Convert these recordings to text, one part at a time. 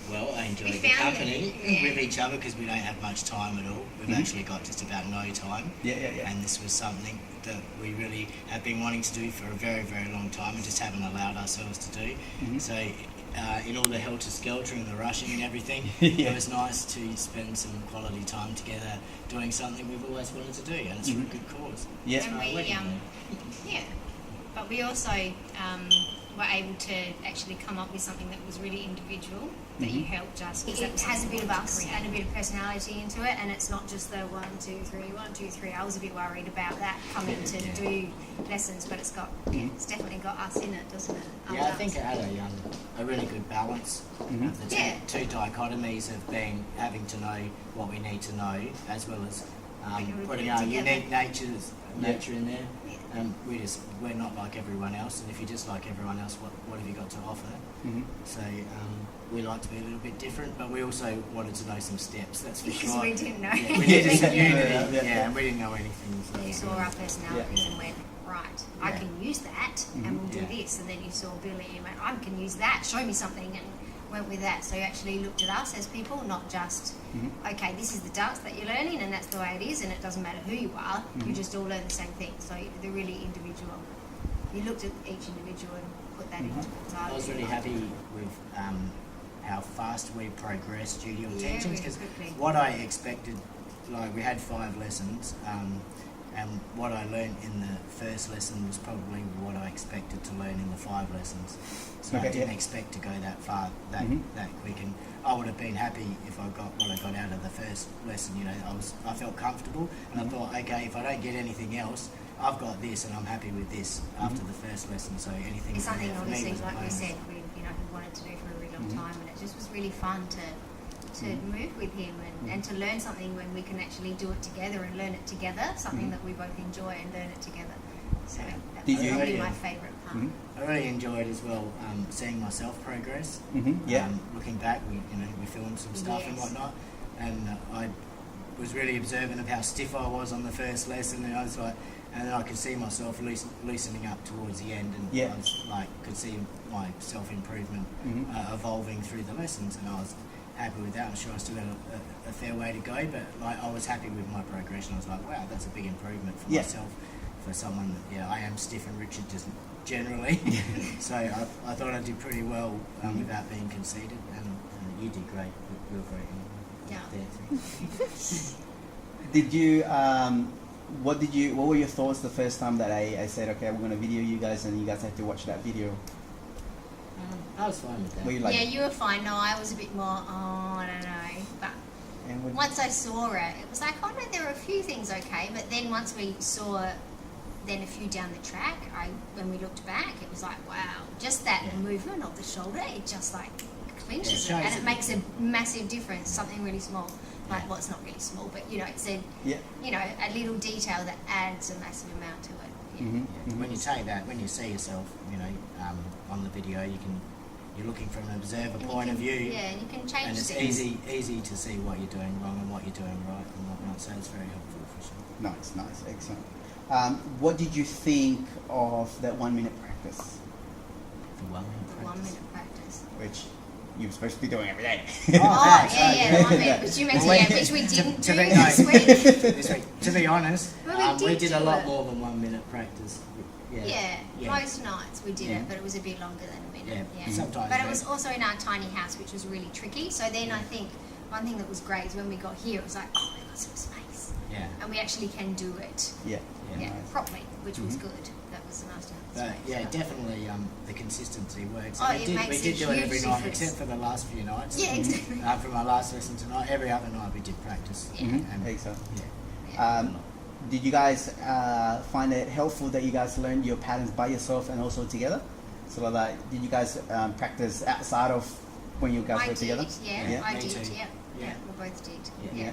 Well, I enjoy the company with each other because we don't have much time at all. We've actually got just about no time. And this was something that we really have been wanting to do for a very, very long time and just haven't allowed ourselves to do. So in all the helter-skelter and the rushing and everything, it was nice to spend some quality time together doing something we've always wanted to do, and it's for a good cause. But we also were able to actually come up with something that was really individual, that you helped us. It has a bit of us and a bit of personality into it, and it's not just the 1, 2, 3, 1, 2, 3. I was a bit worried about that coming to do lessons, but it's got it's definitely got us in it, doesn't it? Yeah, I think it had a really good balance of the two dichotomies of having to know what we need to know, as well as putting our unique nature in there. We're not like everyone else, and if you're just like everyone else, what have you got to offer? So we like to be a little bit different, but we also wanted to know some steps, that's for sure. Because we didn't know. We needed some unity, and we didn't know anything. So. You saw our personalities and went, right, I can use that, and we'll do this. And then you saw Billy and went, I can use that, show me something, and went with that. So you actually looked at us as people, not just, okay, this is the dance that you're learning and that's the way it is, and it doesn't matter who you are, you just all learn the same thing. So they're really individual. You looked at each individual and put that into it. I was really happy with how fast we progressed due to your teachings, because what I expected, like we had 5 lessons, and what I learned in the first lesson was probably what I expected to learn in the 5 lessons. So I didn't expect to go that far, that quick, and I would have been happy if I got what I got out of the first lesson. You know, I felt comfortable, and I thought, okay, if I don't get anything else, I've got this, and I'm happy with this after the first lesson. So anything it's something for obviously, me was like we said, we wanted to do for a really long time, and it just was really fun to move with him and to learn something when we can actually do it together and learn it together, something that we both enjoy and learn it together. So that was probably my favourite part. I really enjoyed as well seeing myself progress. Looking back, we filmed some stuff and whatnot, and I was really observant of how stiff I was on the first lesson, and I was like, and then I could see myself loosening up towards the end, and I was like, could see my self-improvement evolving through the lessons, and I was happy with that. I'm sure I still had a fair way to go, but like I was happy with my progression. I was like, wow, that's a big improvement for myself, for someone that, I am stiff and Richard just generally. So I thought I did pretty well without being conceited, and you did great. You were great. Did you, what were your thoughts the first time that I said, okay, we're going to video you guys, and you guys have to watch that video? I was fine with that. Were you like, you were fine. No, I was a bit more, I don't know. But once I saw it, it was like, oh no, there were a few things okay. But then once we saw then a few down the track, when we looked back, it was like, wow, just that movement of the shoulder, it just like clinches it, and it makes a massive difference, something really small. Like, well, it's not really small, but it's a a little detail that adds a massive amount to it. When you take that, when you see yourself, on the video, you're looking from an observer point of view. Yeah, and you can change and it's things. easy to see what you're doing wrong and what you're doing right and whatnot. So it's very helpful for sure. Nice, excellent. What did you think of that 1 minute practice? The 1 minute practice. 1 minute practice. Which you're supposed to be doing every day. The 1 minute, which you mentioned, which we didn't do this week. To be honest, we did a lot it. more than 1 minute practice. Most nights we did it, but it was a bit longer than a minute. Sometimes. But it was also in our tiny house, which was really tricky. So then I think one thing that was great is when we got here, it was like, oh, we've got some space. Yeah. And we actually can do it. Nice. Properly, which was good. That was nice to have. But definitely the consistency works. Oh, we did do it every night, except for the last few nights. Yeah, exactly. From our last lesson tonight, every other night we did practice. Excellent. Did you guys find it helpful that you guys learned your patterns by yourself and also together? So like, did you guys practice outside of when you guys were together? I did. Yeah, we both did. Yeah.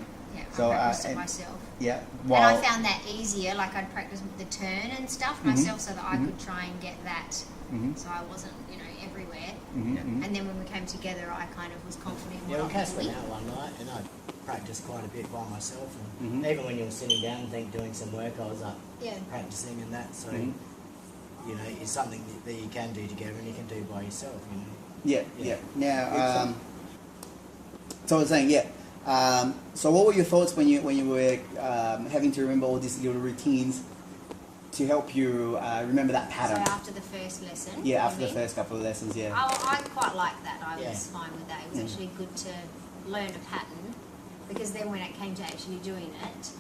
So I practiced it myself. Yeah. And I found that easier. Like I'd practice the turn and stuff myself, so that I could try and get that. So I wasn't, everywhere. And then when we came together, I kind of was confident. Yeah, we cast went out one night, and I practiced quite a bit by myself. And even when you were sitting down, doing some work, I was up practicing and that. So, it's something that you can do together and you can do by yourself. Yeah. Now, so I was saying, so what were your thoughts when you were having to remember all these little routines to help you remember that pattern? So after the first lesson? Yeah, after the first couple of lessons, yeah. I quite liked that. I was fine with that. It was actually good to learn a pattern, because then when it came to actually doing it,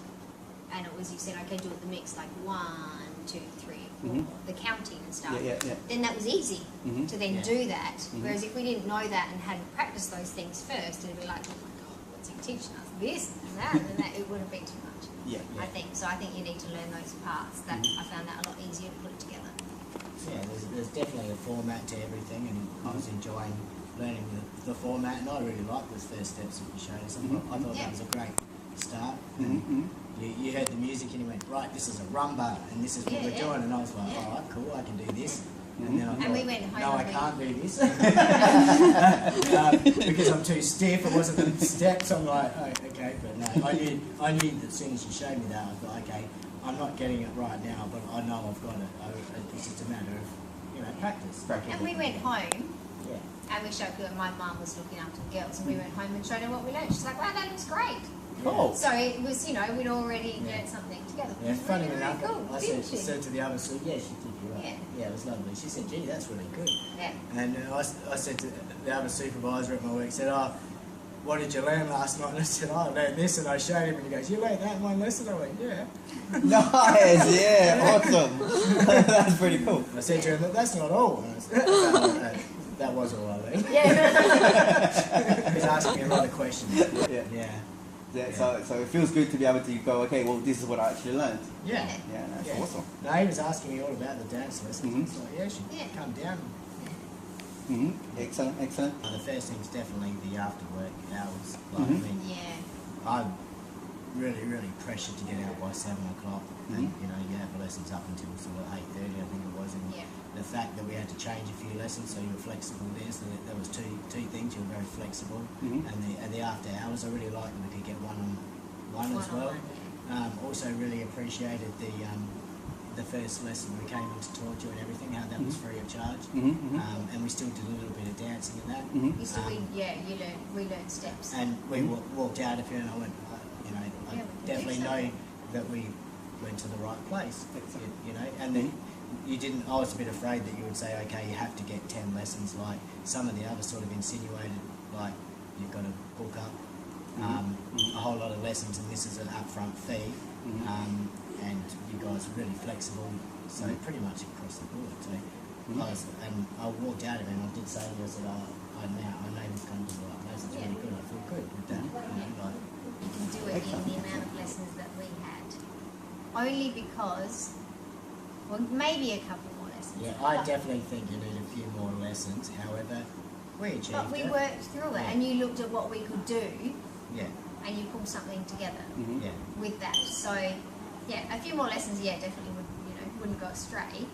and it was, you said, okay, do it the mix, like 1, 2, 3, 4, the counting and stuff. Then that was easy to then do that. Whereas if we didn't know that and hadn't practiced those things first, it'd be like, oh my God, what's he teaching us? This and that, it would have been too much. I think. So I think you need to learn those parts. That I found that a lot easier to put it together. Yeah, there's definitely a format to everything, and I was enjoying learning the format, and I really liked those first steps that you showed us. I thought that was a great start. You heard the music and you went, right, this is a rumba and this is what we're doing, and I was like, all right, cool, I can do this. And then I thought, we went home no, I can't do this because I'm too stiff. It wasn't the steps. I'm like, oh, okay, but no, I knew that as soon as you showed me that, I thought, okay, I'm not getting it right now, but I know I've got it. It's just a matter of practice. And we went home. And we showed her, my mum was looking after the girls, and we went home and showed her what we learned. She's like, wow, that looks great. Cool. So it was, we'd already learned something together. Yeah, funny enough, cool, I said to the other student, she did you right. Yeah, it was lovely. She said, gee, that's really good. Yeah. And I said to the other supervisor at my work, said, oh, what did you learn last night? And I said, I learned this, and I showed him, and he goes, you learned that in one lesson? I went, yeah. Nice, yeah, awesome. That's pretty cool. I said to him, that's not all. And I said, that was all I learned. Yeah. He's asking me a lot of questions. Yeah, so it feels good to be able to go, okay, well, this is what I actually learned. Yeah, that's awesome. No, he was asking me all about the dance lessons. So you should come down. Excellent. The first thing's definitely the after work hours. I'm really pressured to get out by 7 o'clock. And you have lessons up until sort of 8:30, I think it was. And the fact that we had to change a few lessons, so you were flexible there. So there was two things. You were very flexible, and the after hours, I really liked that we could get one as well. Also really appreciated the first lesson we came in to talk to and everything, how that was free of charge. And we still did a little bit of dancing in that. We learned steps. And we walked out of here, and I went, I definitely know that we went to the right place. And then you didn't. I was a bit afraid that you would say, okay, you have to get 10 lessons, like some of the others sort of insinuated, like you've got to book up a whole lot of lessons, and this is an upfront fee. And you guys are really flexible, so pretty much across the board. So I walked out of it, and I did say to you, I said, I know this comes to the right place. It's really good. I feel good with that. You can do it in the amount of lessons that we had. Only because, well, maybe a couple more lessons. Yeah, I definitely think you need a few more lessons. However, we achieved it. But we worked through it, and you looked at what we could do. Yeah. And you pulled something together. With that. So, a few more lessons. Definitely wouldn't go astray.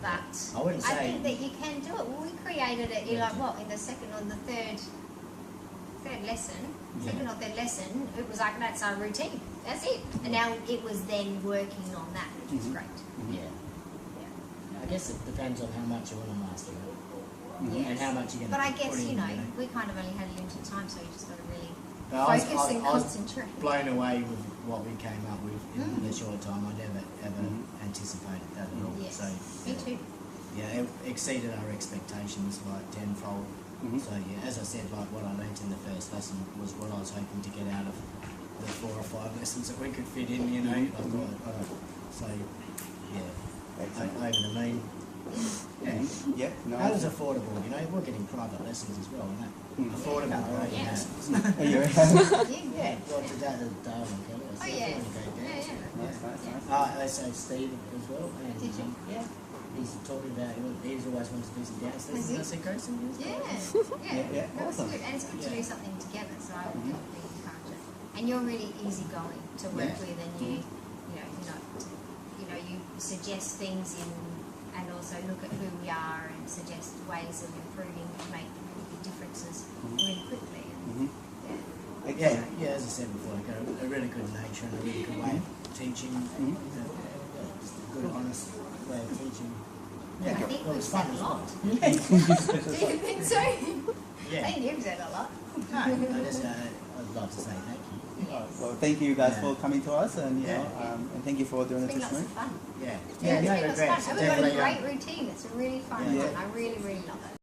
But I think that you can do it. Well, we created it in in the second or the third lesson. Second or third lesson, it was like, that's our routine. That's it. And now it was then working on that, which was great. I guess it depends on how much you want to master it. And how much you're going to But I guess, we kind of only had a limited time, so you just got to really focus and concentrate. I was blown away with what we came up with in the short time. I never ever anticipated that at all. Yes. So, me too. Yeah, it exceeded our expectations like tenfold. So as I said, like what I learnt in the first lesson was what I was hoping to get out of the 4 or 5 lessons that we could fit in. So over the moon. That was affordable. We're getting private lessons as well, and that affordable grading lessons. Got to that at Darwin. They say Steve as well. And, did you? Yeah. He's talking about, he's always wanted to do some dance lessons. I said, go some That was good. And it's good to do something together, so I would definitely encourage it. And you're really easygoing to work with, and you suggest things and also look at who we are and suggest ways of improving to make really big differences really quickly. As I said before, a really good nature and a really good way of teaching. Just a good, honest way of teaching. Yeah, I think well, we've it's said fun a as lot. well. Do you think so? Yeah. I think you've said a lot. No, I'd love to say thank you. Well, thank you guys Yeah. for coming to us, and you Yeah. know, and thank you for doing It's the been lots of testimony. fun. Yeah. Yeah, no it's been lots of regrets. fun. And we've got a Definitely, great routine. It's a really fun Yeah. one. I really, really love it.